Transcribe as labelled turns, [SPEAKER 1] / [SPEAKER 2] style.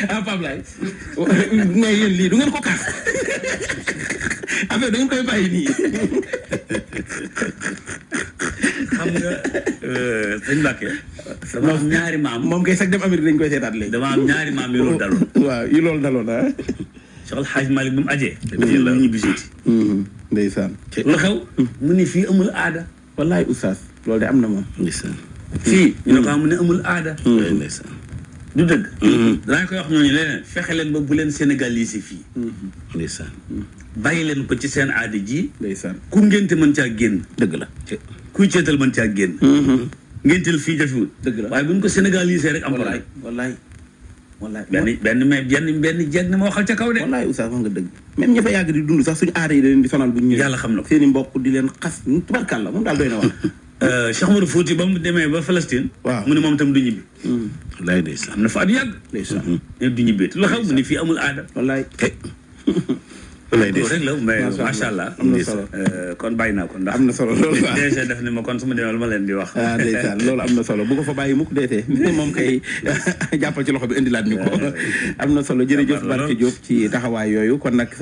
[SPEAKER 1] Pape Laye mais yéen lii du ngeen ko kaas affaire da ngeen koy bàyyi nii.
[SPEAKER 2] xam nga sëñ Mbacke. dama am ñaari maam.
[SPEAKER 1] moom kay sax dem Amérique dañ koy seetaat léegi.
[SPEAKER 2] dama am ñaari maam yu loolu daloon.
[SPEAKER 1] waaw yu loolu daloon ah.
[SPEAKER 2] Cheikh El Hadj Malick bi mu ajee. fii la ñu bisiti.
[SPEAKER 1] ndeysaan.
[SPEAKER 2] lu xew. mu ne fii amul aada.
[SPEAKER 1] wallaay oustaz loolu de am na moom.
[SPEAKER 2] ndeysaan. fii ñu ne ko mu ne amul aada.
[SPEAKER 1] ndeysaan.
[SPEAKER 2] du dëgg. danaa koy wax ñooñu leneen fexe leen ba bu leen sénégalisé fii.
[SPEAKER 1] ndeysaan.
[SPEAKER 2] bàyyi leen ko ci seen aada ji.
[SPEAKER 1] ndeysaan.
[SPEAKER 2] ku ngénte mën caa génn.
[SPEAKER 1] dëgg la.
[SPEAKER 2] kuy ceetal mën caa génn. ngénteel fii jafewul.
[SPEAKER 1] dëgg la
[SPEAKER 2] waaye bu ñu ko sénégalisé rek am problème.
[SPEAKER 1] wallaay wallaay.
[SPEAKER 2] benn jeeg na ma waxal ca kaw de.
[SPEAKER 1] wallaay oustaz wax nga dëgg. même ña fa yàgg di dund sax suñu aada yi da leen di sonal bu ñu ñëwee.
[SPEAKER 2] yàlla xam na ko
[SPEAKER 1] seen i mbokk di leen xas tubarkàlla moom daal doy na wax.
[SPEAKER 2] Cheikh Oumar Fouti ba mu demee ba Palestine.
[SPEAKER 1] waaw
[SPEAKER 2] mu ne moom tam du ñibbi.
[SPEAKER 1] wallaay ndeysaan.
[SPEAKER 2] am na fa at yàgg.
[SPEAKER 1] ndeysaan.
[SPEAKER 2] ne du ñibbi lu xew mu ne fii amul aada.
[SPEAKER 1] wallaay.
[SPEAKER 2] loolu rek la mais macha allah.
[SPEAKER 1] am na solo
[SPEAKER 2] kon bàyyi naa ko ndax.
[SPEAKER 1] am na solo loolu waaw
[SPEAKER 2] déjà def ne ma kon su ma demee lu ma leen di wax.
[SPEAKER 1] ah ndeysaan loolu am na solo bu ko fa bàyyi mukk deetee moom kay jàppal ci loxo bi indilaat ñu ko. am na solo jërëjëf Barke Diop ci taxawaay yooyu kon nag.